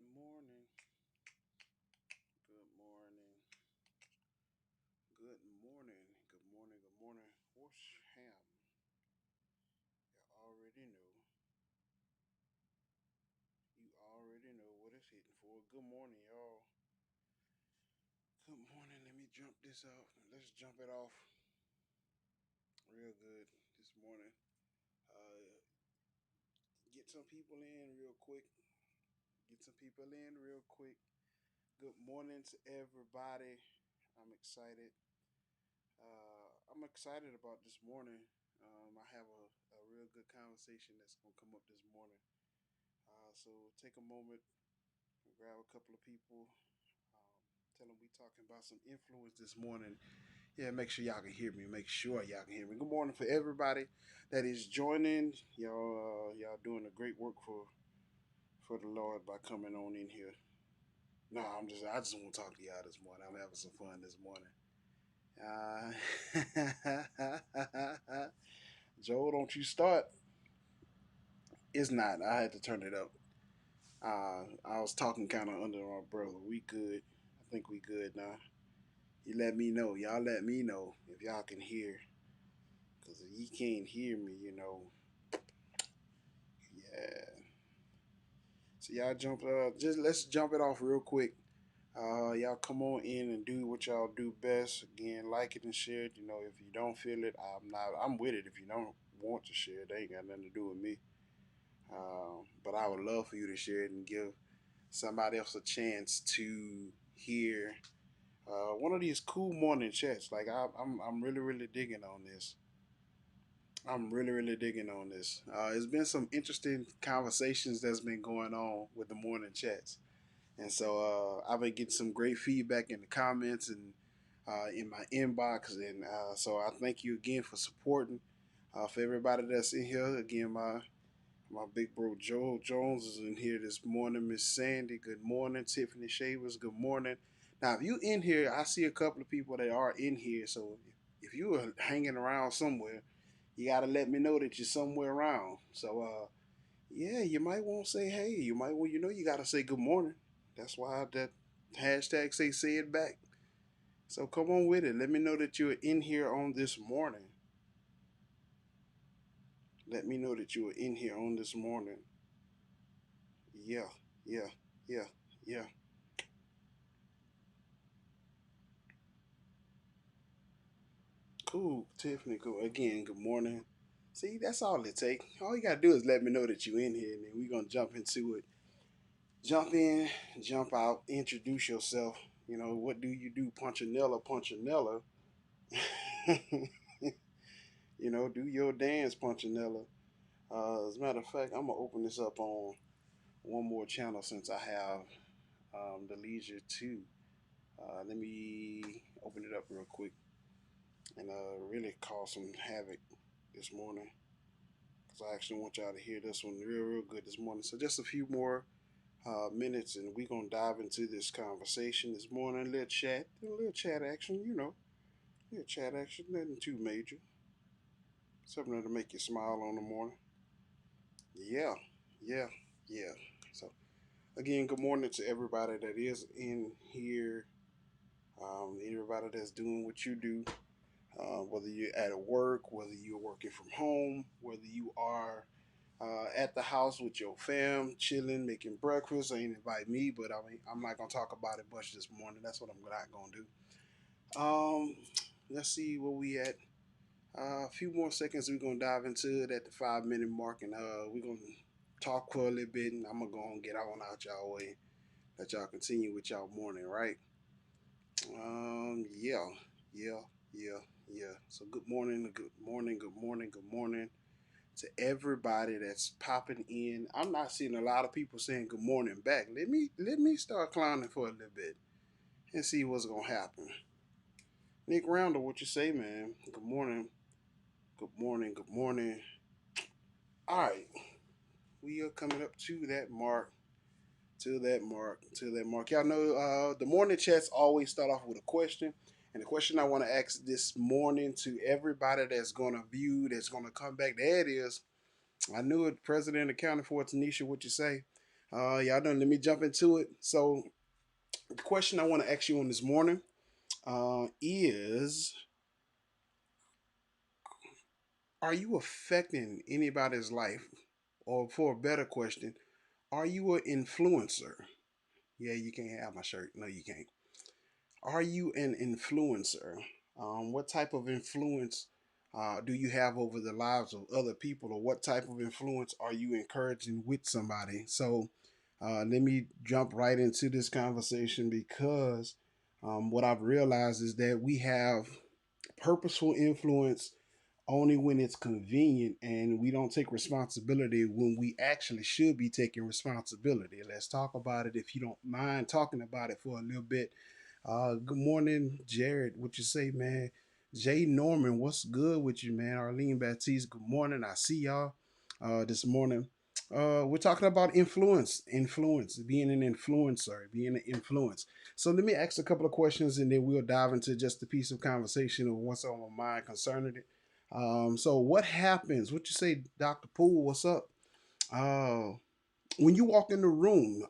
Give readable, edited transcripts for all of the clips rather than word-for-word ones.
morning. Good morning. Good morning. Good morning. Good morning. What's ham? You already know. You already know what it's hitting for. Good morning, y'all. Good morning. Let me jump this out. Let's jump it off real good this morning. Get some people in real quick. Get some people in real quick. Good morning to everybody. I'm excited. I'm excited about this morning. I have a real good conversation that's going to come up this morning. So take a moment and grab a couple of people. Tell them we talking about some influence this morning. Yeah, make sure y'all can hear me. Make sure y'all can hear me. Good morning for everybody that is joining. Y'all doing a great work for the Lord by coming on in here. No, I just want to talk to y'all this morning. I'm having some fun this morning. Uh, Joe, don't you start. It's not. I had to turn it up. I was talking kind of under our brother. We good. I think we good now. You let me know. Y'all let me know if y'all can hear. Because if you can't hear me, yeah. So y'all jump. Just let's jump it off real quick. Y'all come on in and do what y'all do best. Again, like it and share it. If you don't feel it, I'm not. I'm with it. If you don't want to share it, they ain't got nothing to do with me. But I would love for you to share it and give somebody else a chance to hear one of these cool morning chats. Like I'm really really digging on this. I'm really really digging on this. It's been some interesting conversations that's been going on with the morning chats, and so I've been getting some great feedback in the comments and in my inbox, and so I thank you again for supporting. For everybody that's in here, again, my big bro Joel Jones is in here this morning. Miss Sandy, good morning. Tiffany Shavers, good morning. Now, if you in here, I see a couple of people that are in here. So if you are hanging around somewhere, you gotta let me know that you're somewhere around. So yeah, you might want to say hey. You might want you gotta say good morning. That's why that hashtag say it back. So come on with it. Let me know that you're in here on this morning. Let me know that you are in here on this morning. Yeah, yeah, yeah, yeah. Cool, Tiffany. Cool. Again, good morning. See, that's all it takes. All you gotta do is let me know that you in here, and then we're gonna jump into it. Jump in, jump out, introduce yourself. What do you do, Punchinella, Punchinella? Do your dance, Punchinella. As a matter of fact, I'm gonna open this up on one more channel since I have the leisure to. Let me open it up real quick and really cause some havoc this morning. Because I actually want y'all to hear this one real, real good this morning. So just a few more minutes, and we're gonna dive into this conversation this morning. A little chat action, little chat action, nothing too major. Something that'll make you smile on the morning. Yeah, yeah, yeah. So again, good morning to everybody that is in here. Everybody that's doing what you do, whether you're at work, whether you're working from home, whether you are at the house with your fam, chilling, making breakfast. Ain't invite me, but I mean, I'm not gonna talk about it much this morning. That's what I'm not gonna do. Let's see where we at. A few more seconds. We're gonna dive into it at the 5 minute mark, and we're gonna talk for a little bit, and I'm gonna go and get on out y'all way. Let y'all continue with y'all morning, right? Yeah, yeah, yeah, yeah. So good morning, good morning, good morning, good morning to everybody that's popping in. I'm not seeing a lot of people saying good morning back. Let me start clowning for a little bit and see what's gonna happen. Nick Rounder, what you say, man? Good morning, good morning, good morning. All right, we are coming up to that mark. To that mark. To that mark. Y'all know the morning chats always start off with a question. And the question I want to ask this morning to everybody that's going to view, that's going to come back, that is, I knew it, President accounted for it, Tanisha, what you say? Y'all done. Let me jump into it. So, the question I want to ask you on this morning is: are you affecting anybody's life? Or, for a better question, are you an influencer? Yeah, you can't have my shirt. No, you can't. Are you an influencer? What type of influence do you have over the lives of other people, or what type of influence are you encouraging with somebody? So, let me jump right into this conversation because what I've realized is that we have purposeful influence only when it's convenient, and we don't take responsibility when we actually should be taking responsibility. Let's talk about it if you don't mind talking about it for a little bit. Good morning, Jared. What you say, man? Jay Norman, what's good with you, man? Arlene Baptiste, good morning. I see y'all this morning. We're talking about influence, being an influencer, being an influence. So let me ask a couple of questions, and then we'll dive into just a piece of conversation of what's on my mind concerning it. So what happens? What you say, Dr. Poole? What's up? Uh, when you walk in the room,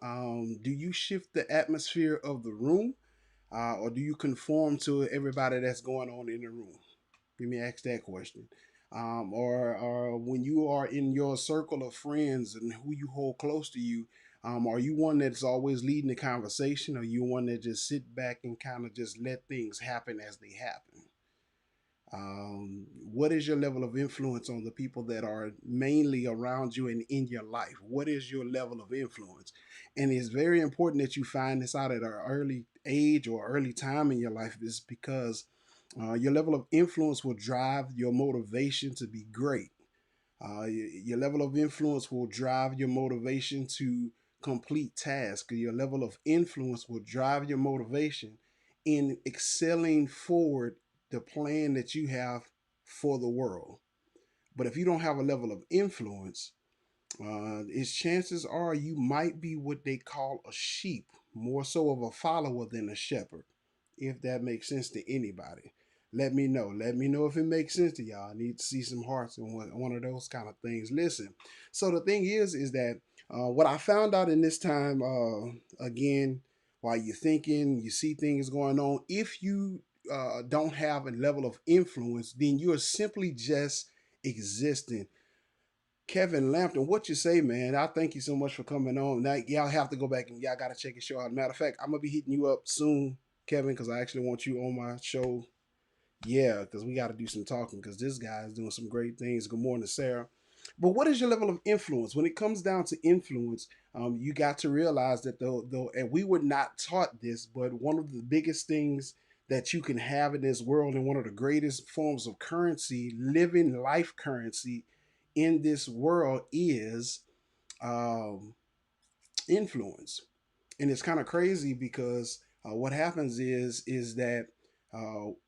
do you shift the atmosphere of the room, or do you conform to everybody that's going on in the room? Let me ask that question. Or when you are in your circle of friends and who you hold close to you, are you one that's always leading the conversation, or you one that just sit back and kind of just let things happen as they happen? What is your level of influence on the people that are mainly around you and in your life? What is your level of influence? And it's very important that you find this out at an early age or early time in your life, is because your level of influence will drive your motivation to be great. Your level of influence will drive your motivation to complete tasks. Your level of influence will drive your motivation in excelling forward the plan that you have for the world. But if you don't have a level of influence, its chances are you might be what they call a sheep, more so of a follower than a shepherd, if that makes sense to anybody. Let me know. Let me know if it makes sense to y'all. I need to see some hearts and one of those kind of things. Listen. So the thing is that what I found out in this time, again, while you're thinking, you see things going on. If you don't have a level of influence, then you're simply just existing. Kevin Lampton, what you say, man? I thank you so much for coming on. Now, y'all have to go back and y'all got to check your show out. Matter of fact, I'm gonna be hitting you up soon, Kevin, because I actually want you on my show. Yeah, because we got to do some talking because this guy is doing some great things. Good morning, Sarah. But what is your level of influence? When it comes down to influence, you got to realize that though, and we were not taught this, but one of the biggest things that you can have in this world, and one of the greatest forms of currency, living life currency in this world, is um, influence. And it's kind of crazy because what happens is that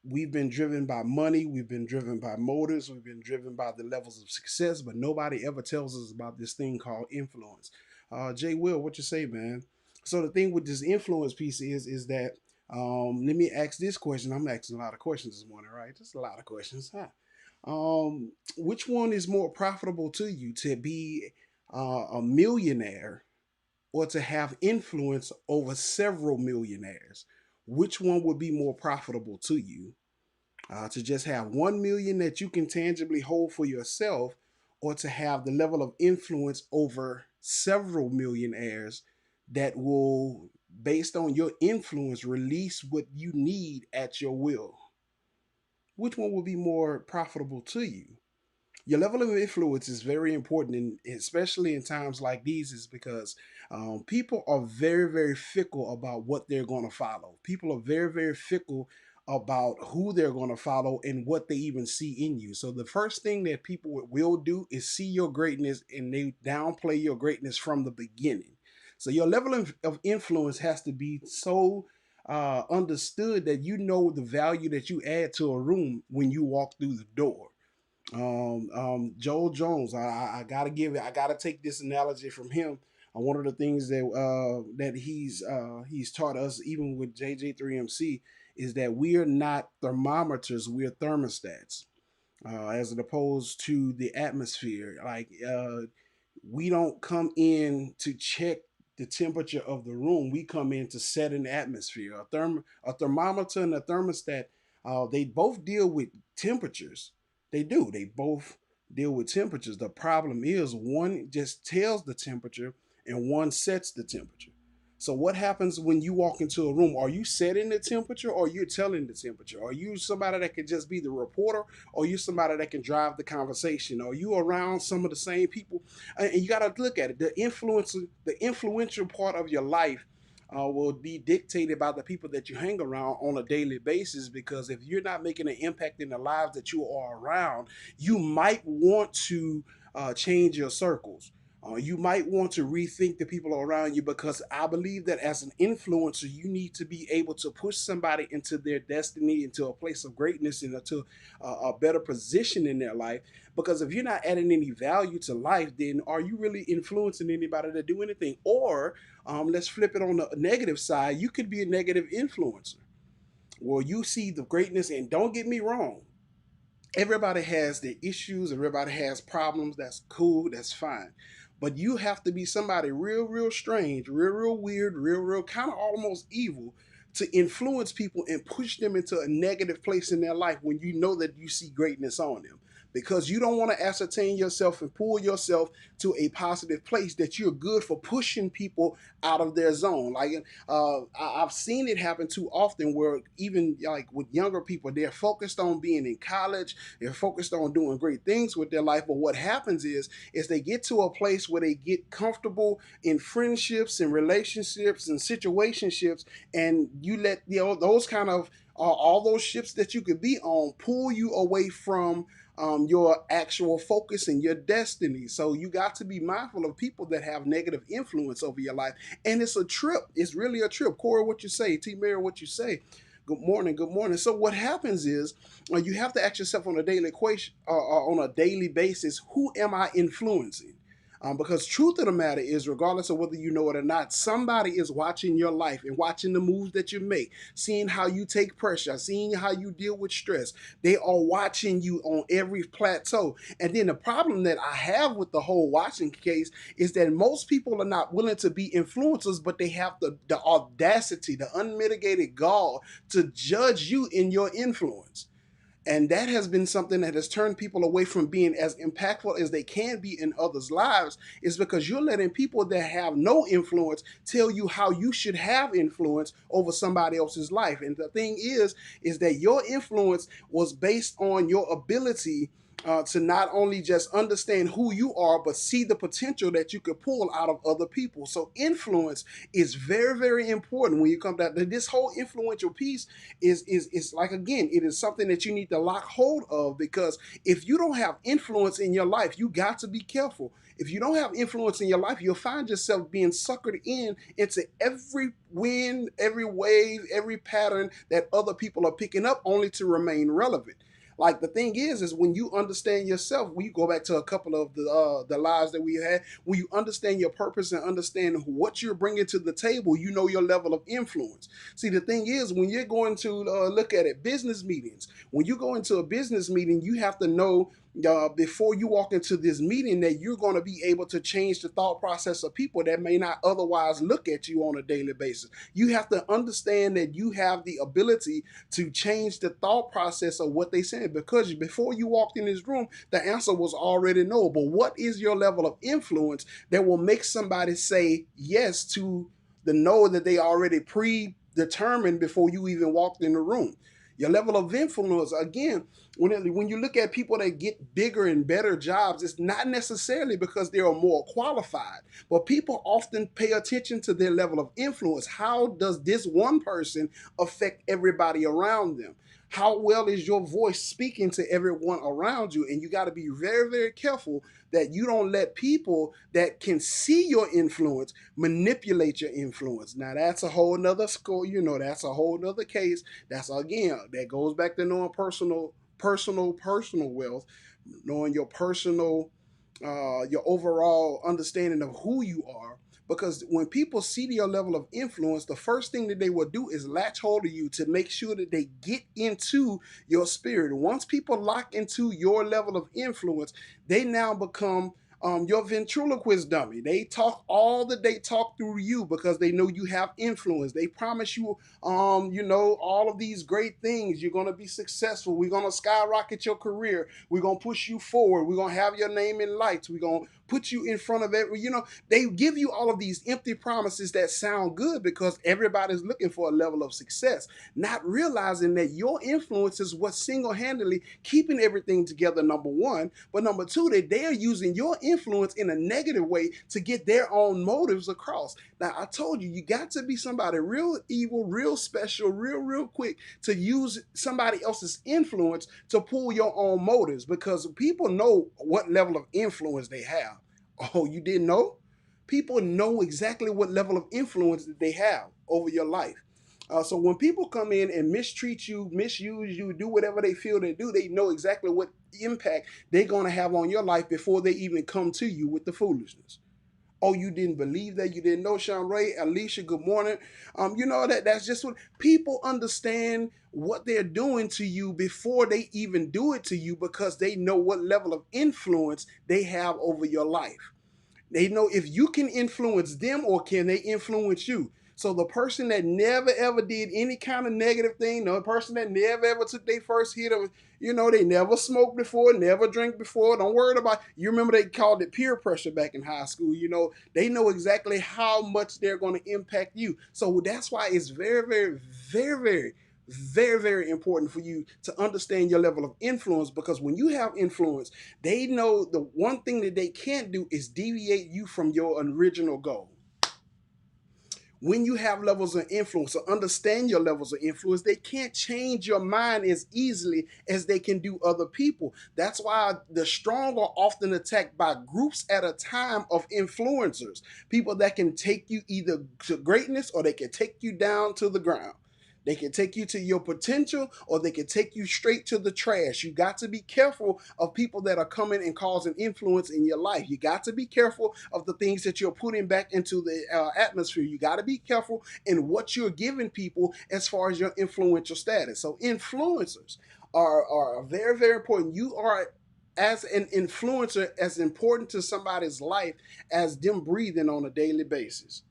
we've been driven by money, we've been driven by motives, we've been driven by the levels of success, but nobody ever tells us about this thing called influence. Jay Will, what you say, man? So the thing with this influence piece is that let me ask this question. I'm asking a lot of questions this morning, right? Just a lot of questions. Huh? Which one is more profitable to you, to be a millionaire or to have influence over several millionaires? Which one would be more profitable to you? To just have 1 million that you can tangibly hold for yourself, or to have the level of influence over several millionaires that will, based on your influence, release what you need at your will? Which one will be more profitable to you? Your level of influence is very important, and especially in times like these, is because people are very, very fickle about what they're going to follow. People are very, very fickle about who they're going to follow and what they even see in you. So the first thing that people will do is see your greatness, and they downplay your greatness from the beginning. So your level of influence has to be so understood that you know the value that you add to a room when you walk through the door. Joel Jones, I gotta give it. I gotta take this analogy from him. One of the things that he's taught us, even with JJ3MC, is that we are not thermometers; we are thermostats, as opposed to the atmosphere. Like we don't come in to check the temperature of the room. We come in to set an atmosphere. A thermometer and a thermostat, they both deal with temperatures. They do. They both deal with temperatures. The problem is one just tells the temperature and one sets the temperature. So what happens when you walk into a room? Are you setting the temperature or you're telling the temperature? Are you somebody that can just be the reporter or you somebody that can drive the conversation? Are you around some of the same people? And you got to look at it. The influential part of your life will be dictated by the people that you hang around on a daily basis. Because if you're not making an impact in the lives that you are around, you might want to change your circles. You might want to rethink the people around you, because I believe that as an influencer, you need to be able to push somebody into their destiny, into a place of greatness, and into a better position in their life. Because if you're not adding any value to life, then are you really influencing anybody to do anything? Or let's flip it on the negative side. You could be a negative influencer. Well, you see the greatness, and don't get me wrong, everybody has their issues, everybody has problems. That's cool, that's fine. But you have to be somebody real, real strange, real, real weird, real, real kind of almost evil to influence people and push them into a negative place in their life when you know that you see greatness on them. Because you don't want to ascertain yourself and pull yourself to a positive place that you're good for pushing people out of their zone. Like I've seen it happen too often, where even like with younger people, they're focused on being in college, they're focused on doing great things with their life. But what happens is they get to a place where they get comfortable in friendships and relationships and situationships, and you let those kind of all those ships that you could be on pull you away from your actual focus and your destiny. So you got to be mindful of people that have negative influence over your life. And it's a trip. It's really a trip. Corey, what you say? T. Mary, what you say? Good morning. Good morning. So what happens is you have to ask yourself on a daily equation, on a daily basis, who am I influencing? Because truth of the matter is, regardless of whether you know it or not, somebody is watching your life and watching the moves that you make, seeing how you take pressure, seeing how you deal with stress. They are watching you on every plateau. And then the problem that I have with the whole watching case is that most people are not willing to be influencers, but they have the audacity, the unmitigated gall to judge you in your influence. And that has been something that has turned people away from being as impactful as they can be in others' lives, is because you're letting people that have no influence tell you how you should have influence over somebody else's life. And the thing is that your influence was based on your ability to not only just understand who you are, but see the potential that you could pull out of other people. So influence is very, very important when you come down to this whole influential piece. Is like, again, it is something that you need to lock hold of, because if you don't have influence in your life, you got to be careful. If you don't have influence in your life, you'll find yourself being suckered into every wind, every wave, every pattern that other people are picking up, only to remain relevant. Like, the thing is when you understand yourself, when you go back to a couple of the lives that we had, when you understand your purpose and understand what you're bringing to the table, you know your level of influence. See, the thing is, when you're going to look at it, business meetings, when you go into a business meeting, you have to know before you walk into this meeting that you're going to be able to change the thought process of people that may not otherwise look at you on a daily basis. You have to understand that you have the ability to change the thought process of what they said, because before you walked in this room, the answer was already no. But what is your level of influence that will make somebody say yes to the no that they already predetermined before you even walked in the room? Your level of influence, again, when you look at people that get bigger and better jobs, it's not necessarily because they are more qualified, but people often pay attention to their level of influence. How does this one person affect everybody around them? How well is your voice speaking to everyone around you? And you got to be very, very careful that you don't let people that can see your influence manipulate your influence. Now, that's a whole nother score. That's a whole nother case. That's, again, that goes back to knowing personal wealth, knowing your overall understanding of who you are. Because when people see your level of influence, the first thing that they will do is latch hold of you to make sure that they get into your spirit. Once people lock into your level of influence, they now become Your ventriloquist dummy. They talk through you because they know you have influence. They promise you, all of these great things. You're gonna be successful. We're gonna skyrocket your career. We're gonna push you forward. We're gonna have your name in lights. We're gonna put you in front of every. They give you all of these empty promises that sound good because everybody's looking for a level of success, not realizing that your influence is what's single-handedly keeping everything together, number one. But number two, that they are using your influence in a negative way to get their own motives across. Now, I told you, you got to be somebody real evil, real special, real quick to use somebody else's influence to pull your own motives, because people know what level of influence they have. Oh, you didn't know? People know exactly what level of influence that they have over your life. So when people come in and mistreat you, misuse you, do whatever they feel they do, they know exactly what impact they're going to have on your life before they even come to you with the foolishness. Oh, you didn't believe that? You didn't know? Sean Ray, Alicia, good morning. That's just what people understand, what they're doing to you before they even do it to you, because they know what level of influence they have over your life. They know if you can influence them or can they influence you. So the person that never ever did any kind of negative thing, the person that never ever took their first hit of, they never smoked before, never drank before. Don't worry about. You remember they called it peer pressure back in high school. They know exactly how much they're going to impact you. So that's why it's very, very, very, very, very, very important for you to understand your level of influence, because when you have influence, they know the one thing that they can't do is deviate you from your original goal. When you have levels of influence or understand your levels of influence, they can't change your mind as easily as they can do other people. That's why the strong are often attacked by groups at a time of influencers, people that can take you either to greatness or they can take you down to the ground. They can take you to your potential or they can take you straight to the trash. You got to be careful of people that are coming and causing influence in your life. You got to be careful of the things that you're putting back into the atmosphere. You got to be careful in what you're giving people as far as your influential status. So influencers are very, very important. You are, as an influencer, as important to somebody's life as them breathing on a daily basis.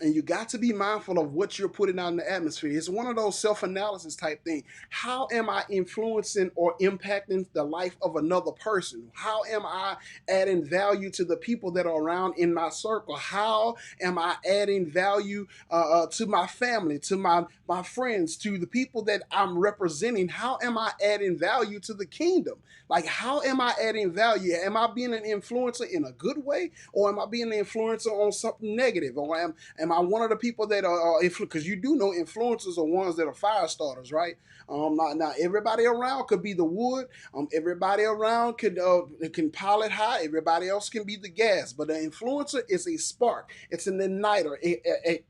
And you got to be mindful of what you're putting out in the atmosphere. It's one of those self-analysis type thing. How am I influencing or impacting the life of another person? How am I adding value to the people that are around in my circle? How am I adding value to my family, to my friends, to the people that I'm representing? How am I adding value to the kingdom? Like, how am I adding value? Am I being an influencer in a good way, or am I being an influencer on something negative? Or am I one of the people that are because you do know influencers are ones that are fire starters, right? Now everybody around could be the wood. Everybody around can pile it high. Everybody else can be the gas. But an influencer is a spark. It's an igniter.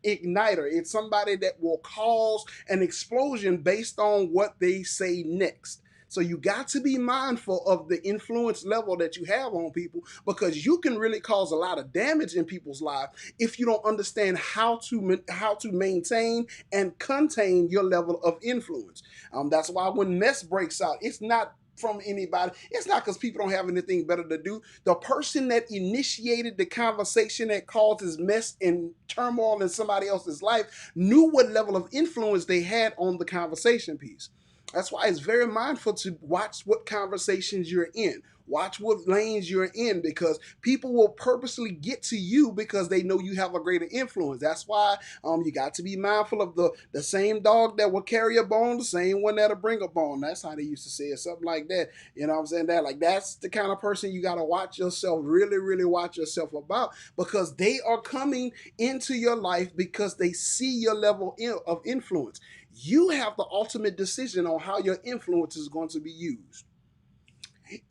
It's somebody that will cause an explosion based on what they say next. So you got to be mindful of the influence level that you have on people, because you can really cause a lot of damage in people's lives if you don't understand how to maintain and contain your level of influence. That's why when mess breaks out, it's not from anybody. It's not because people don't have anything better to do. The person that initiated the conversation that causes mess and turmoil in somebody else's life knew what level of influence they had on the conversation piece. That's why it's very mindful to watch what conversations you're in. Watch what lanes you're in, because people will purposely get to you because they know you have a greater influence. That's why you got to be mindful of the same dog that will carry a bone, the same one that'll bring a bone. That's how they used to say it, something like that. You know what I'm saying? That's the kind of person you got to watch yourself, really, really watch yourself about, because they are coming into your life because they see your level of influence. You have the ultimate decision on how your influence is going to be used.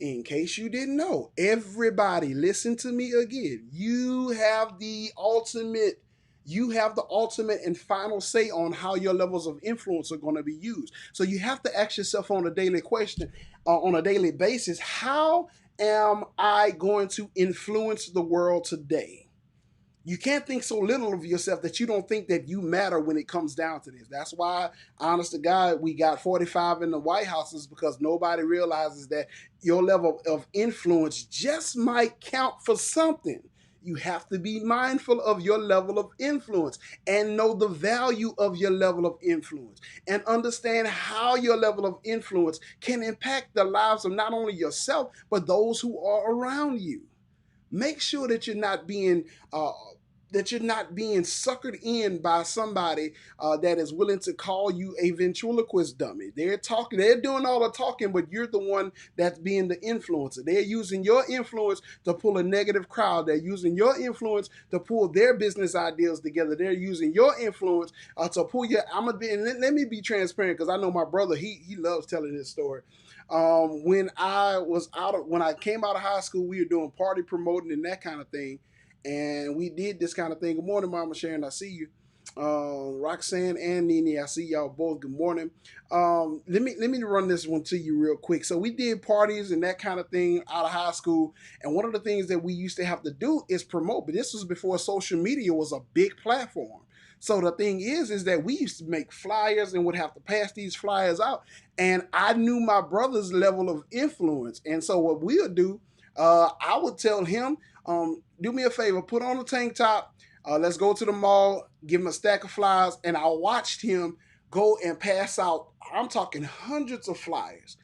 In case you didn't know, everybody, listen to me again. You have the ultimate and final say on how your levels of influence are going to be used. So you have to ask yourself on a daily basis, how am I going to influence the world today? You can't think so little of yourself that you don't think that you matter when it comes down to this. That's why, honest to God, we got 45 in the White House, is because nobody realizes that your level of influence just might count for something. You have to be mindful of your level of influence and know the value of your level of influence and understand how your level of influence can impact the lives of not only yourself, but those who are around you. Make sure that uh, you're not being suckered in by somebody that is willing to call you a ventriloquist dummy. They're doing all the talking, but you're the one that's being the influencer. They're using your influence to pull a negative crowd. They're using your influence to pull their business ideas together. They're using your influence to pull your. I'm gonna be. And let me be transparent because I know my brother. He loves telling his story. When I came out of high school, we were doing party promoting and that kind of thing, and we did this kind of thing. Good morning, Mama Sharon. I see you. Roxanne and Nene, I see y'all both. Good morning. Let me run this one to you real quick. So we did parties and that kind of thing out of high school, and one of the things that we used to have to do is promote. But this was before social media was a big platform. So the thing is that we used to make flyers and would have to pass these flyers out. And I knew my brother's level of influence. And so what we would do, I would tell him, do me a favor, put on a tank top. Let's go to the mall, give him a stack of flyers. And I watched him go and pass out, I'm talking hundreds of flyers,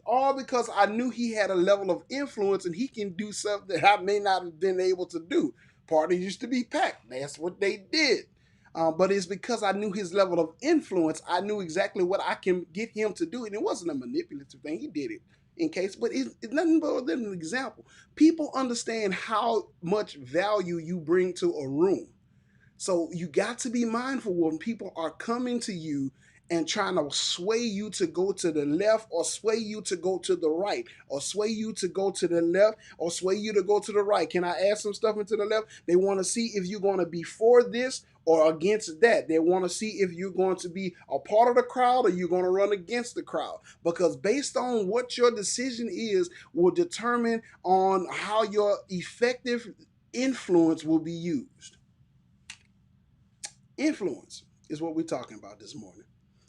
all because I knew he had a level of influence and he can do something that I may not have been able to do. Parties used to be packed. That's what they did. But it's because I knew his level of influence. I knew exactly what I can get him to do. And it wasn't a manipulative thing. He did it in case, but it's nothing more than an example. People understand how much value you bring to a room. So you got to be mindful when people are coming to you and trying to sway you to go to the left or sway you to go to the right or sway you to go to the left or sway you to go to the right. Can I add some stuff into the left? They want to see if you're going to be for this or against that. They want to see if you're going to be a part of the crowd or you're going to run against the crowd. Because based on what your decision is will determine on how your effective influence will be used. Influence is what we're talking about this morning.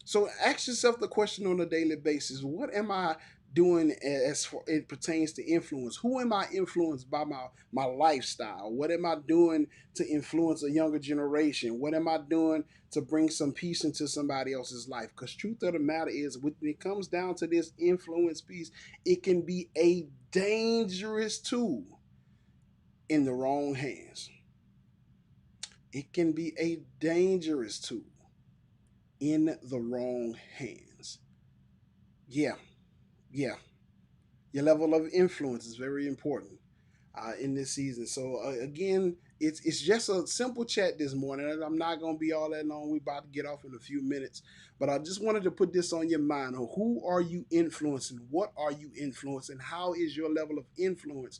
So ask yourself the question on a daily basis: what am I doing as far it pertains to influence? Who am I influenced by my lifestyle? What am I doing to influence a younger generation? What am I doing to bring some peace into somebody else's life? Because truth of the matter is, when it comes down to this influence piece, it can be a dangerous tool in the wrong hands. It can be a dangerous tool in the wrong hands. Yeah, yeah. Your level of influence is very important in this season. So again, it's just a simple chat this morning. I'm not gonna be all that long. We about to get off in a few minutes, but I just wanted to put this on your mind. Who are you influencing? What are you influencing? How is your level of influence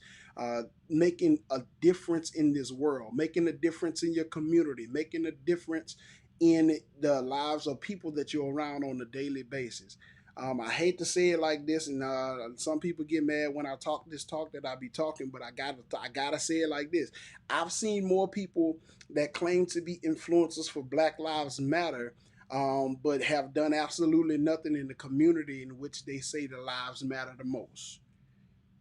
making a difference in this world? Making a difference in your community? Making a difference in the lives of people that you're around on a daily basis? I hate to say it like this, and some people get mad when I talk this talk that I be talking, but I gotta say it like this. I've seen more people that claim to be influencers for Black Lives Matter, but have done absolutely nothing in the community in which they say the lives matter the most.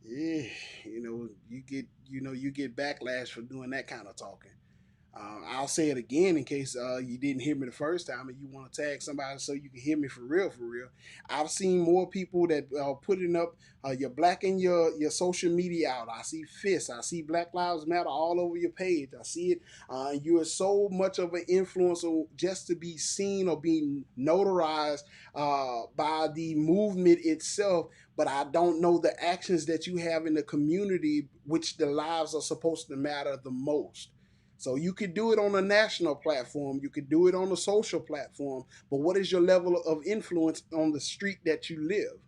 Yeah, you get backlash for doing that kind of talking. I'll say it again in case you didn't hear me the first time and you want to tag somebody so you can hear me for real, for real. I've seen more people that are putting up your black and your social media out. I see fists. I see Black Lives Matter all over your page. I see it. You are so much of an influencer just to be seen or being notarized by the movement itself, but I don't know the actions that you have in the community, which the lives are supposed to matter the most. So you could do it on a national platform, you could do it on a social platform, but what is your level of influence on the street that you live?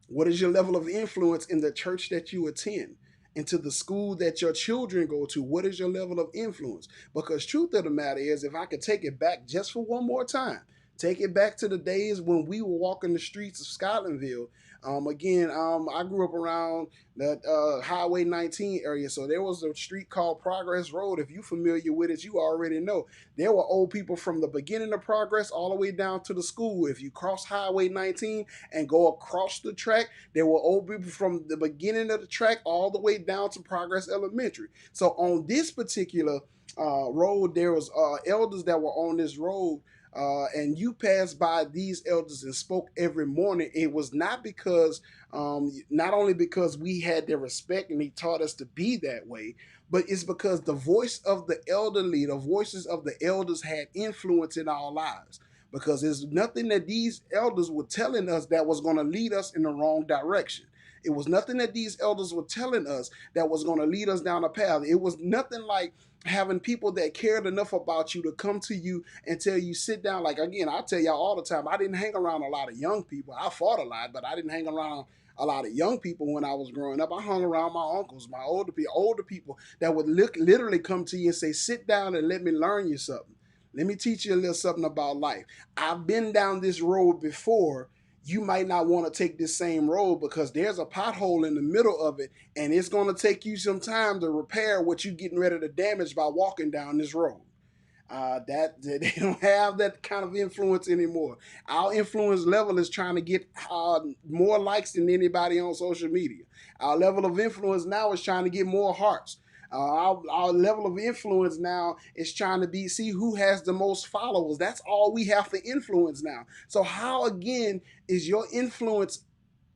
What is your level of influence in the church that you attend? Into the school that your children go to? What is your level of influence? Because truth of the matter is, if I could take it back just for one more time Take it back to the days when we were walking the streets of Scotlandville. I grew up around that Highway 19 area, so there was a street called Progress Road. If you're familiar with it, you already know there were old people from the beginning of Progress all the way down to the school. If you cross Highway 19 and go across the track, there were old people from the beginning of the track all the way down to Progress Elementary. So on this particular road, there was elders that were on this road, and you passed by these elders and spoke every morning. It was not because, not only because we had their respect and they taught us to be that way, but it's because the voice of the elderly, the voices of the elders had influence in our lives. Because there's nothing that these elders were telling us that was going to lead us in the wrong direction. It was nothing that these elders were telling us that was going to lead us down a path. It was nothing like having people that cared enough about you to come to you and tell you sit down. Like, again, I tell y'all all the time, I didn't hang around a lot of young people. I fought a lot, but I didn't hang around a lot of young people when I was growing up. I hung around my uncles, my older people that would literally come to you and say, sit down and let me learn you something. Let me teach you a little something about life. I've been down this road before. You might not want to take this same road because there's a pothole in the middle of it, and it's going to take you some time to repair what you're getting ready to damage by walking down this road. That they don't have that kind of influence anymore. Our influence level is trying to get more likes than anybody on social media. Our level of influence now is trying to get more hearts. Our level of influence now is trying to see who has the most followers. That's all we have for influence now. So how again is your influence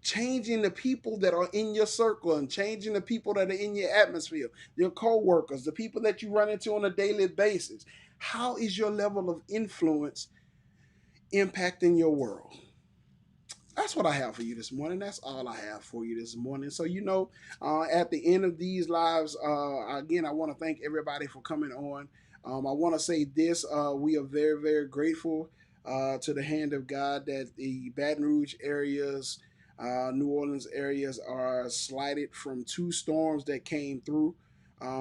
changing the people that are in your circle and changing the people that are in your atmosphere, your co-workers, the people that you run into on a daily basis? How is your level of influence impacting your world? That's what I have for you this morning. That's all I have for you this morning. So, at the end of these lives, again, I want to thank everybody for coming on. I want to say this. We are very, very grateful to the hand of God that the Baton Rouge areas, New Orleans areas are slighted from two storms that came through.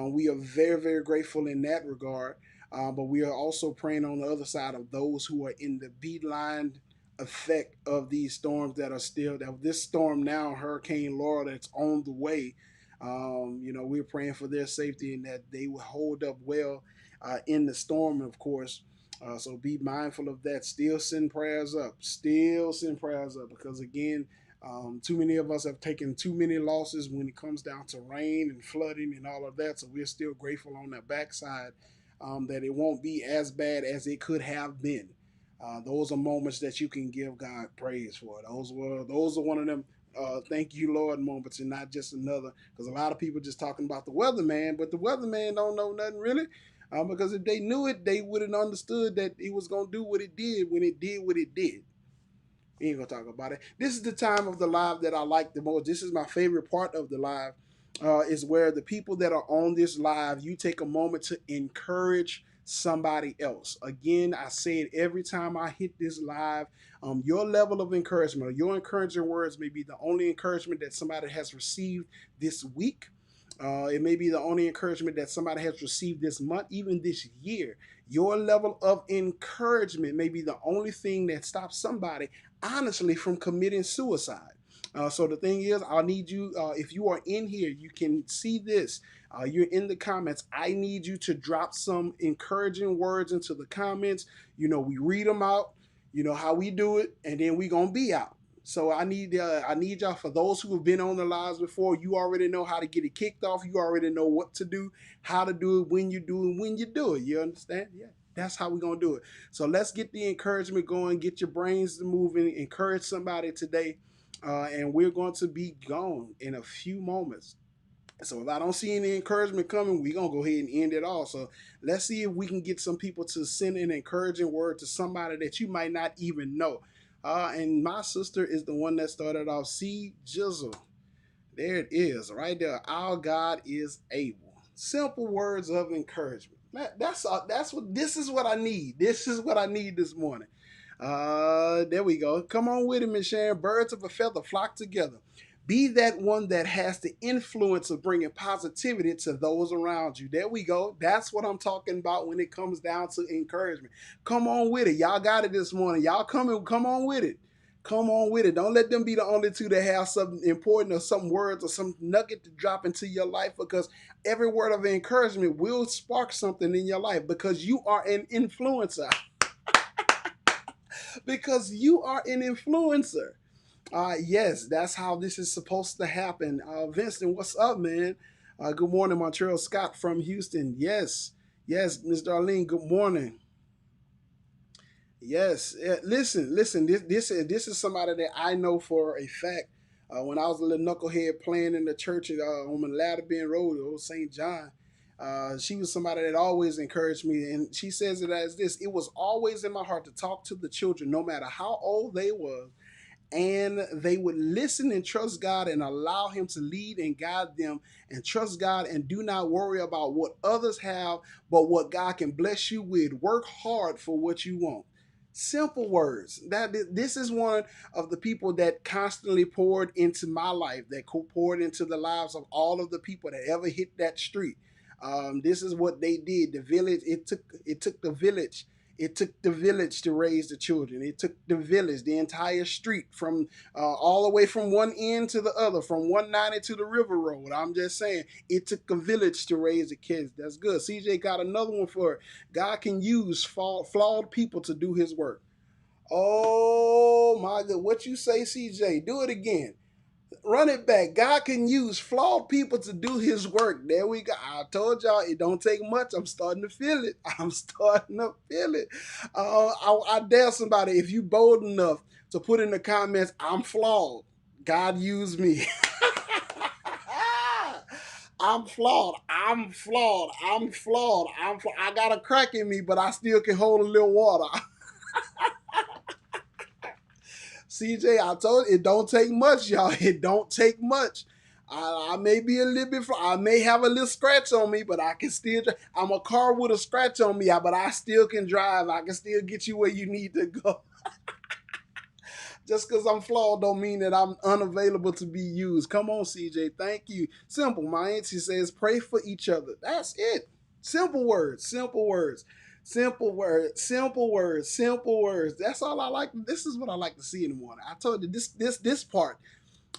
We are very, very grateful in that regard. But we are also praying on the other side of those who are in the beeline effect of these storms that are still that this storm now, Hurricane Laura, that's on the way. We're praying for their safety and that they will hold up well in the storm, of course. So be mindful of that. Still send prayers up. Still send prayers up because again, too many of us have taken too many losses when it comes down to rain and flooding and all of that. So we're still grateful on that backside that it won't be as bad as it could have been. Those are moments that you can give God praise for. Those are one of them thank you Lord moments, and not just another. Because a lot of people just talking about the weatherman, but the weatherman don't know nothing really. Because if they knew it, they would have understood that it was gonna do what it did when it did what it did. We ain't gonna talk about it. This is the time of the live that I like the most. This is my favorite part of the live. Is where the people that are on this live, you take a moment to encourage somebody else. Again, I say it every time I hit this live. Your level of encouragement, or your encouraging words, may be the only encouragement that somebody has received this week. It may be the only encouragement that somebody has received this month, even this year. Your level of encouragement may be the only thing that stops somebody, honestly, from committing suicide. So the thing is, I need you, if you are in here, you can see this. You're in the comments. I need you to drop some encouraging words into the comments. We read them out. You know how we do it, and then we gonna be out. So I need y'all, for those who have been on the lives before, you already know how to get it kicked off. You already know what to do, how to do it, when you do it, when you do it. You understand? Yeah. That's how we're gonna do it. So let's get the encouragement going, get your brains moving, encourage somebody today. And we're going to be gone in a few moments. So if I don't see any encouragement coming, we're going to go ahead and end it all. So let's see if we can get some people to send an encouraging word to somebody that you might not even know. And my sister is the one that started off. See, Jizzle. There it is, right there. Our God is able. Simple words of encouragement. That's what this is what I need. This is what I need this morning. There we go. Come on with it, Miss Sharon. Birds of a feather flock together. Be that one that has the influence of bringing positivity to those around you. There we go. That's what I'm talking about when it comes down to encouragement. Come on with it. Y'all got it this morning. Y'all come on with it. Come on with it. Don't let them be the only two that have something important or some words or some nugget to drop into your life, because every word of encouragement will spark something in your life, because you are an influencer. Because you are an influencer. Yes, that's how this is supposed to happen. Vincent, what's up, man? Good morning, Montreal. Scott from Houston. Yes, yes, Miss Darlene. Good morning. Yes, listen. This is somebody that I know for a fact. When I was a little knucklehead playing in the church on the Ladder Bend Road, old St. John, she was somebody that always encouraged me, and she says it as this: it was always in my heart to talk to the children, no matter how old they were, and they would listen and trust God and allow Him to lead and guide them, and trust God and do not worry about what others have, but what God can bless you with. Work hard for what you want. Simple words. That this is one of the people that constantly poured into my life, that poured into the lives of all of the people that ever hit that street. This is what they did. The village. It took the village. It took the village to raise the children. It took the village, the entire street, from all the way from one end to the other, from 190 to the River Road. I'm just saying, it took a village to raise the kids. That's good. CJ got another one for it. God can use flawed people to do His work. Oh my God! What you say, CJ? Do it again. Run it back. God can use flawed people to do His work. There we go. I told y'all it don't take much. I'm starting to feel it. I'm starting to feel it. I dare somebody, if you bold enough to put in the comments, I'm flawed. God used me. I'm flawed. I'm flawed. I'm flawed. I got a crack in me, but I still can hold a little water. CJ, I told you, it don't take much, y'all. It don't take much. I may be a little bit, I may have a little scratch on me, but I can still, I'm a car with a scratch on me, but I still can drive. I can still get you where you need to go. Just because I'm flawed don't mean that I'm unavailable to be used. Come on, CJ. Thank you. Simple. My auntie says, pray for each other. That's it. Simple words. Simple words. Simple words. Simple words. Simple words. That's all I like. This is what I like to see in the morning. I told you this part.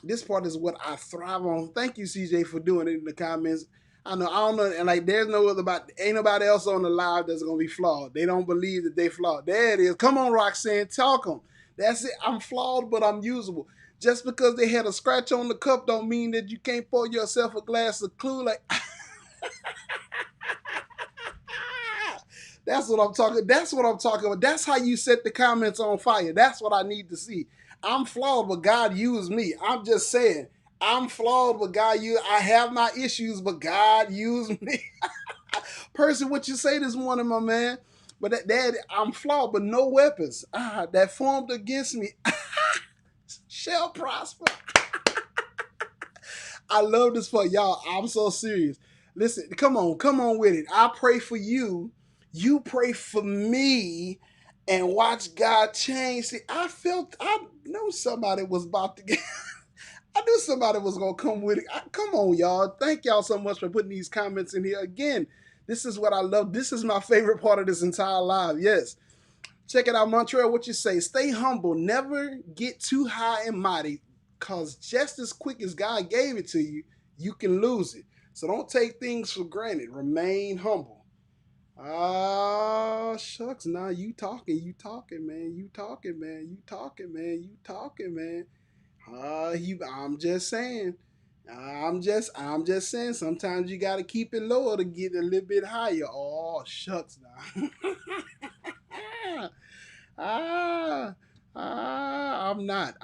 This part is what I thrive on. Thank you, CJ, for doing it in the comments. I don't know, and like there's no other ain't nobody else on the live that's gonna be flawed. They don't believe that they flawed. There it is. Come on, Roxanne, talk them. That's it. I'm flawed, but I'm usable. Just because they had a scratch on the cup don't mean that you can't pour yourself a glass of clue. Like that's what I'm talking. That's what I'm talking about. That's how you set the comments on fire. That's what I need to see. I'm flawed, but God used me. I'm just saying. I'm flawed, but God used. I have my issues, but God used me. Person, what you say this morning, my man? But that I'm flawed, but no weapons that formed against me shall prosper. I love this for y'all. I'm so serious. Listen, come on with it. I pray for you. You pray for me, and watch God change. See, I know somebody was about to get. I knew somebody was gonna come with it. Come on, y'all. Thank y'all so much for putting these comments in here. Again, this is what I love. This is my favorite part of this entire live. Yes. Check it out, Montreal. What you say? Stay humble. Never get too high and mighty, cause just as quick as God gave it to you, you can lose it. So don't take things for granted. Remain humble. Ah, shucks. Now you talking, man. You talking, man. You talking, man. You talking, man. I'm just saying. I'm just saying. Sometimes you gotta keep it lower to get a little bit higher. Oh, shucks, now. ah, I'm not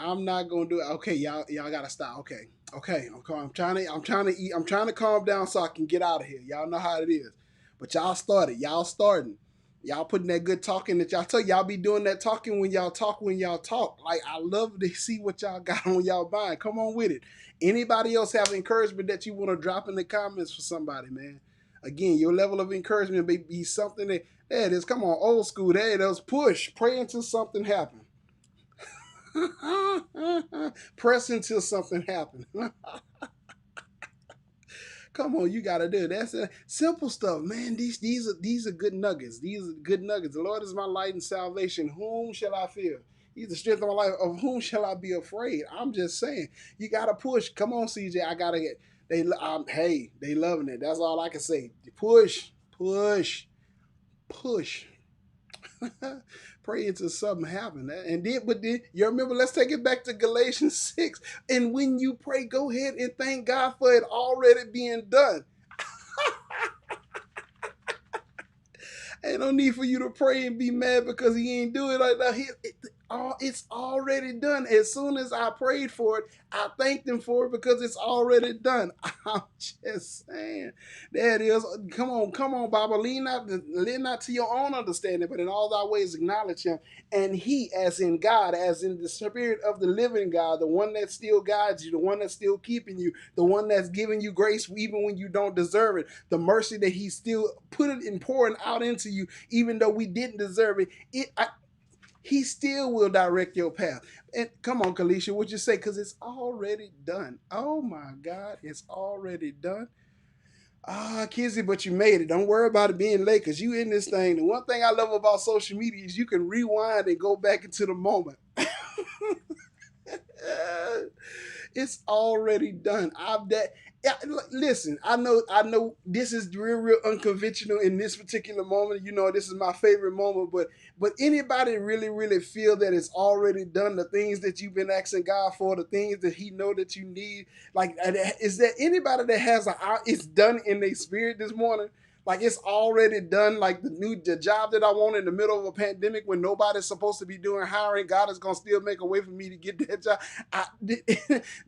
gonna do it. Okay, y'all gotta stop. Okay. I'm trying to calm down so I can get out of here. Y'all know how it is. But y'all started. Y'all starting. Y'all putting that good talking that y'all tell y'all be doing that talking when y'all talk Like I love to see what y'all got on y'all mind. Come on with it. Anybody else have encouragement that you want to drop in the comments for somebody, man? Again, your level of encouragement may be something that there it is. Come on, old school. There it is. Push. Pray until something happens. Press until something happens. Come on, you gotta do it. That's simple stuff, man. These are good nuggets. These are good nuggets. The Lord is my light and salvation. Whom shall I fear? He's the strength of my life. Of whom shall I be afraid? I'm just saying, you gotta push. Come on, CJ. I gotta get. Hey, they loving it. That's all I can say. Push, push, push. Pray until something happen. But then you remember, let's take it back to Galatians 6. And when you pray, go ahead and thank God for it already being done. Ain't no need for you to pray and be mad because he ain't do it like that. It's already done. As soon as I prayed for it, I thanked him for it because it's already done. I'm just saying. There it is. Come on, Baba. Lean not to your own understanding, but in all thy ways acknowledge him. And he, as in God, as in the spirit of the living God, the one that still guides you, the one that's still keeping you, the one that's giving you grace even when you don't deserve it, the mercy that he still put it in pouring out into you, even though we didn't deserve it. He still will direct your path. And come on, Kalisha, what you say? Because it's already done. Oh my God, it's already done. Kizzy, but you made it. Don't worry about it being late because you in this thing. The one thing I love about social media is you can rewind and go back into the moment. It's already done. Yeah, listen, I know this is real unconventional in this particular moment. You know, this is my favorite moment, but anybody really feel that it's already done, the things that you've been asking God for, the things that he know that you need, like, is there anybody that has it's done in their spirit this morning? Like it's already done. Like the job that I want in the middle of a pandemic when nobody's supposed to be doing hiring, God is gonna still make a way for me to get that job.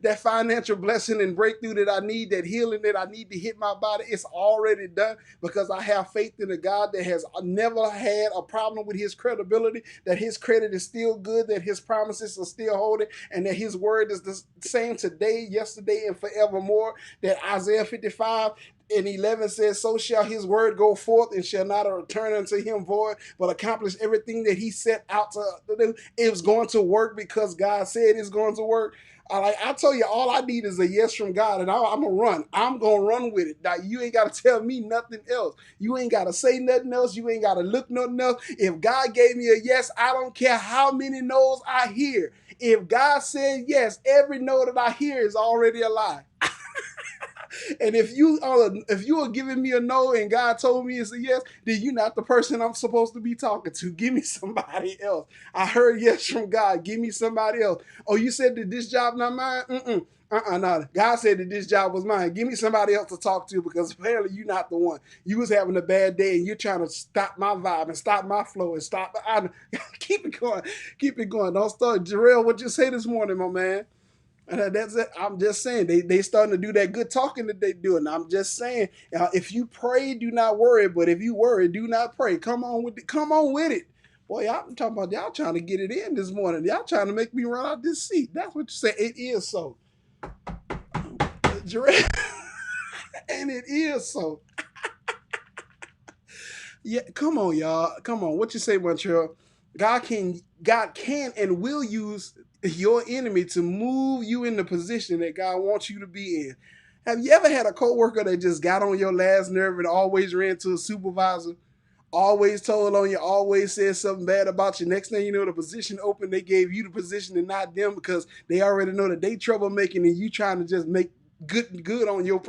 That financial blessing and breakthrough that I need, that healing that I need to hit my body, it's already done because I have faith in a God that has never had a problem with his credibility, that his credit is still good, that his promises are still holding, and that his word is the same today, yesterday, and forevermore. That Isaiah 55 and 11 says, so shall his word go forth and shall not return unto him void, but accomplish everything that he set out to do. It was going to work because God said it's going to work. I tell you, all I need is a yes from God, and I'm gonna run. I'm gonna run with it. Now, you ain't gotta tell me nothing else. You ain't gotta say nothing else. You ain't gotta look nothing else. If God gave me a yes, I don't care how many no's I hear. If God said yes, every no that I hear is already a lie. And if you are giving me a no and God told me it's a yes, then you're not the person I'm supposed to be talking to. Give me somebody else. I heard yes from God. Give me somebody else. Oh, you said that this job not mine? No. God said that this job was mine. Give me somebody else to talk to because apparently you're not the one. You was having a bad day and you're trying to stop my vibe and stop my flow and stop. Keep it going. Keep it going. Don't start. Jarrell, what you say this morning, my man? And that's it. I'm just saying they starting to do that good talking that they do, and I'm just saying if you pray, do not worry. But if you worry, do not pray. Come on with it, boy. I'm talking about y'all trying to get it in this morning. Y'all trying to make me run out this seat. That's what you say. It is so, and it is so. Yeah, come on, y'all. Come on. What you say, Montreal? God can and will use your enemy to move you in the position that God wants you to be in. Have you ever had a coworker that just got on your last nerve and always ran to a supervisor? Always told on you, always said something bad about you. Next thing you know, the position open, they gave you the position and not them because they already know that they troublemaking and you trying to just make good on your.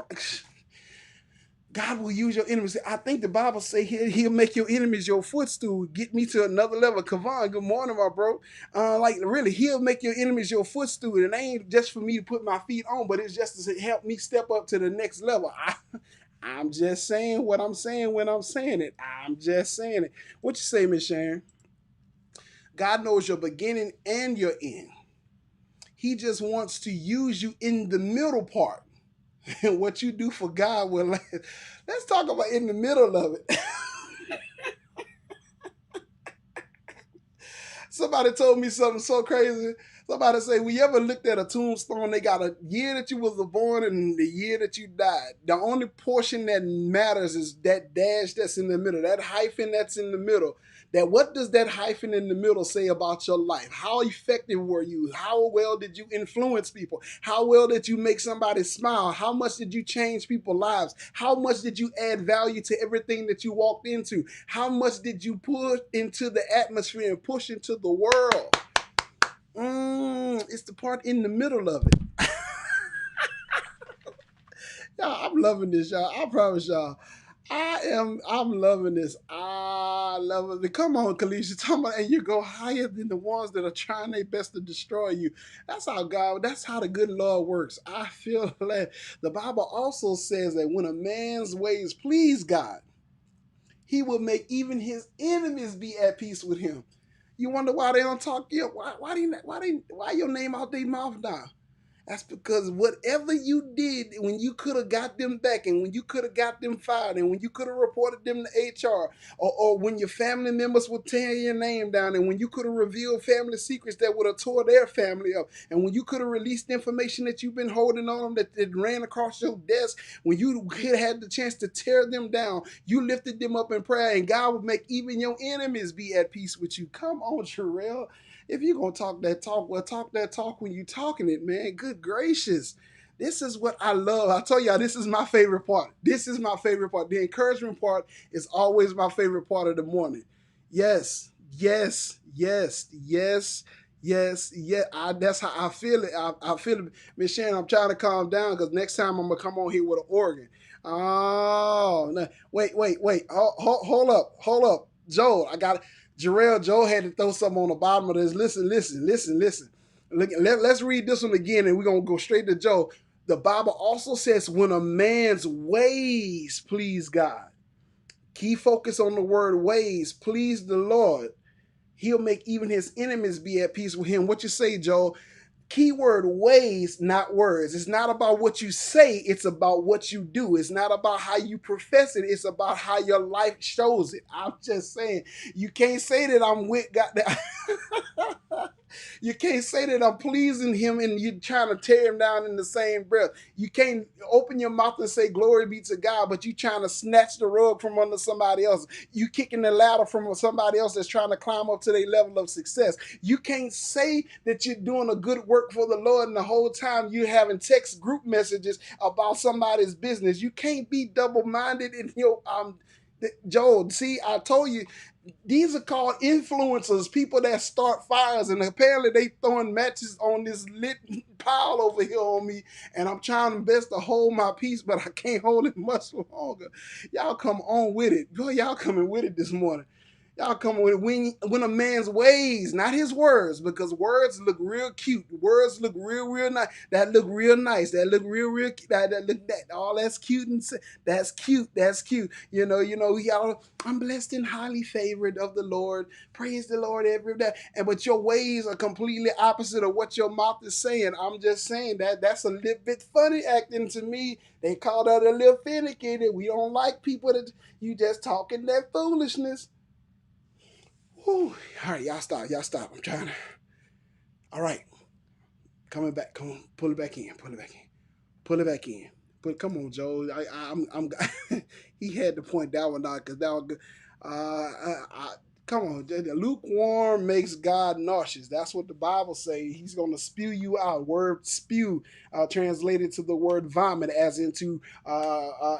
God will use your enemies. I think the Bible say he'll make your enemies your footstool. Get me to another level. Kavan, good morning, my bro. Like really, he'll make your enemies your footstool. And it ain't just for me to put my feet on, but it's just to help me step up to the next level. I'm just saying what I'm saying when I'm saying it. I'm just saying it. What you say, Miss Sharon? God knows your beginning and your end. He just wants to use you in the middle part. And what you do for God will last. Let's talk about in the middle of it. Somebody told me something so crazy. Somebody say, we ever looked at a tombstone? They got a year that you was born and the year that you died. The only portion that matters is that dash that's in the middle, that hyphen that's in the middle. That what does that hyphen in the middle say about your life? How effective were you? How well did you influence people? How well did you make somebody smile? How much did you change people's lives? How much did you add value to everything that you walked into? How much did you put into the atmosphere and push into the world? It's the part in the middle of it. Y'all, I'm loving this, y'all. I promise y'all. I'm loving this. I love it. Come on, Kalisha. Talking about, and you go higher than the ones that are trying their best to destroy you. That's how the good Lord works. I feel like the Bible also says that when a man's ways please God, he will make even his enemies be at peace with him. You wonder why they don't talk to you? Why your name out their mouth now? That's because whatever you did when you could have got them back and when you could have got them fired and when you could have reported them to HR or when your family members would tear your name down and when you could have revealed family secrets that would have tore their family up and when you could have released information that you've been holding on that ran across your desk, when you had the chance to tear them down, you lifted them up in prayer and God would make even your enemies be at peace with you. Come on, Jarrell. If you're gonna talk that talk, well, talk that talk when you talking it, man. Good gracious. This is what I love. I tell y'all, this is my favorite part. This is my favorite part. The encouragement part is always my favorite part of the morning. Yes, yes, yes, yes, yes, yeah. That's how I feel it. I feel it. Miss Shannon, I'm trying to calm down because next time I'm gonna come on here with an organ. Oh, no. Wait. Hold up. Joel, I got Jarrell Joe had to throw something on the bottom of this. Listen. Let's read this one again and we're going to go straight to Joe. The Bible also says when a man's ways please God. Key focus on the word ways, please the Lord. He'll make even his enemies be at peace with him. What you say, Joe? Keyword ways, not words. It's not about what you say, it's about what you do. It's not about how you profess it, it's about how your life shows it. I'm just saying, you can't say that I'm with God. You can't say that I'm pleasing him and you're trying to tear him down in the same breath. You can't open your mouth and say glory be to God, but you trying to snatch the rug from under somebody else. You kicking the ladder from somebody else that's trying to climb up to their level of success. You can't say that you're doing a good work for the Lord and the whole time you're having text group messages about somebody's business. You can't be double-minded in your Joel, see, I told you, these are called influencers, people that start fires, and apparently they throwing matches on this lit pile over here on me, and I'm trying my best to hold my peace, but I can't hold it much longer. Y'all come on with it. Boy, y'all coming with it this morning. Y'all coming with it. When a man's ways, not his words, because words look real cute. Words look real nice. That look real nice. That look real that look that all that's cute and that's cute. That's cute. Y'all. I'm blessed and highly favored of the Lord. Praise the Lord every day. But your ways are completely opposite of what your mouth is saying. I'm just saying that's a little bit funny acting to me. They call that a little finicky. That we don't like people that you just talking that foolishness. Whew. All right, y'all stop. I'm trying to. All right, coming back. Come on, pull it back in. Come on, Joe. I'm. He had to point that one out because that was good. Come on, the lukewarm makes God nauseous. That's what the Bible say. He's going to spew you out. Word spew translated to the word vomit, as into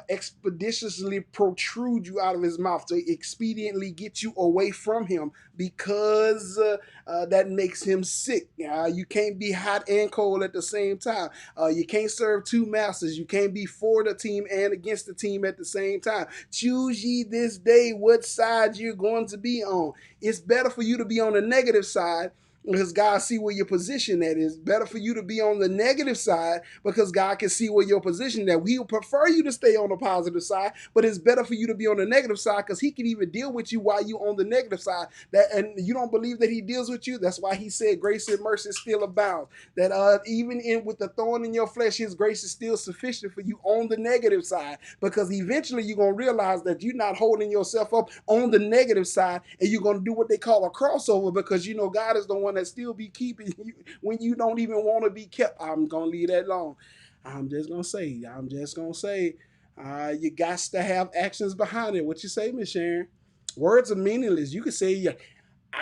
expeditiously protrude you out of his mouth to expediently get you away from him because that makes him sick. You can't be hot and cold at the same time. You can't serve two masters. You can't be for the team and against the team at the same time. Choose ye this day what side you're going to be on. It's better for you to be on the negative side because God see where your position at is. Better for you to be on the negative side because God can see where your position at. He'll prefer you to stay on the positive side, but it's better for you to be on the negative side because he can even deal with you while you on the negative side. And you don't believe that he deals with you. That's why he said grace and mercy still abound. That even with the thorn in your flesh, his grace is still sufficient for you on the negative side, because eventually you're going to realize that you're not holding yourself up on the negative side, and you're going to do what they call a crossover, because God is the one one that still be keeping you when you don't even want to be kept. I'm gonna leave that alone. I'm just gonna say, you got to have actions behind it. What you say, Miss Sharon? Words are meaningless. You could say, yeah,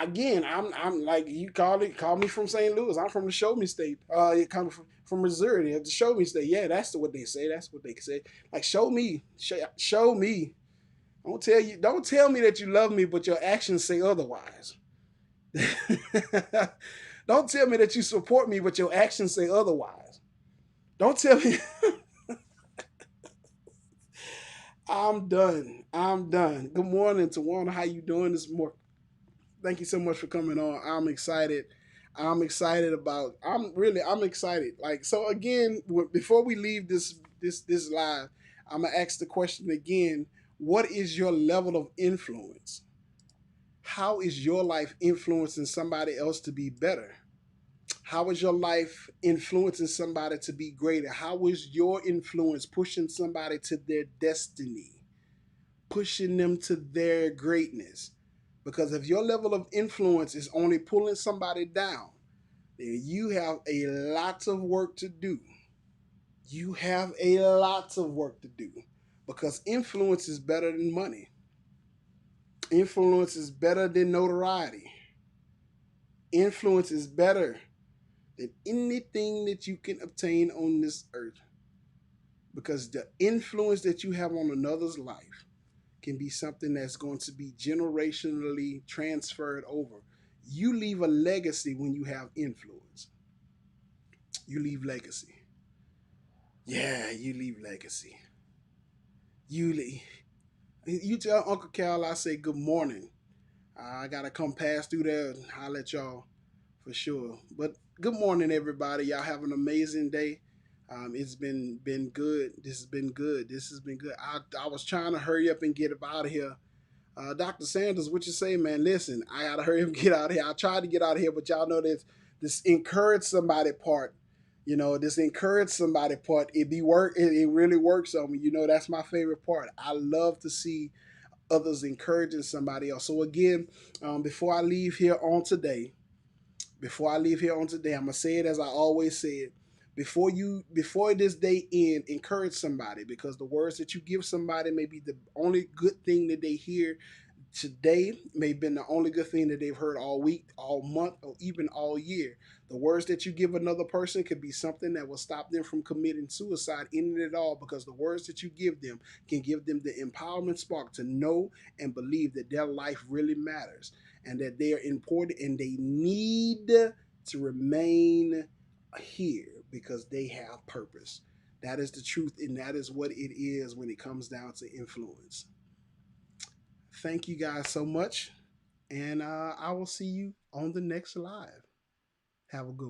again, I'm like you call me from St. Louis. I'm from the Show Me State. You come from Missouri, the Show Me State. Yeah, that's what they say. That's what they say. Like show me. Don't tell me that you love me, but your actions say otherwise. Don't tell me that you support me, but your actions say otherwise. Don't tell me. I'm done. I'm done. Good morning, Tawana. How you doing this morning? Thank you so much for coming on. I'm excited. I'm excited. Like so again, before we leave this live, I'm gonna ask the question again. What is your level of influence? How is your life influencing somebody else to be better? How is your life influencing somebody to be greater? How is your influence pushing somebody to their destiny, pushing them to their greatness? Because if your level of influence is only pulling somebody down, then you have a lot of work to do. You have a lot of work to do because influence is better than money. Influence is better than notoriety. Influence is better than anything that you can obtain on this earth because the influence that you have on another's life can be something that's going to be generationally transferred over. You leave a legacy when you have influence. You leave legacy. Yeah, you leave legacy. You you tell Uncle Cal I say good morning. I gotta come pass through there and holler at y'all for sure. But good morning, everybody. Y'all have an amazing day. It's been good. This has been good. This has been good. I was trying to hurry up and get up out of here. Dr. Sanders, what you say, man? Listen, I gotta hurry up and get out of here. I tried to get out of here, but y'all know this encourage somebody part. You know, this encourage somebody part. It really works on me. You know, that's my favorite part. I love to see others encouraging somebody else. So again, before I leave here on today, I'm gonna say it as I always said. Before this day end, encourage somebody because the words that you give somebody may be the only good thing that they hear today, may have been the only good thing that they've heard all week, all month, or even all year. The words that you give another person could be something that will stop them from committing suicide in it all because the words that you give them can give them the empowerment spark to know and believe that their life really matters and that they are important and they need to remain here because they have purpose. That is the truth, and that is what it is when it comes down to influence. Thank you guys so much, and I will see you on the next live. Have a good one.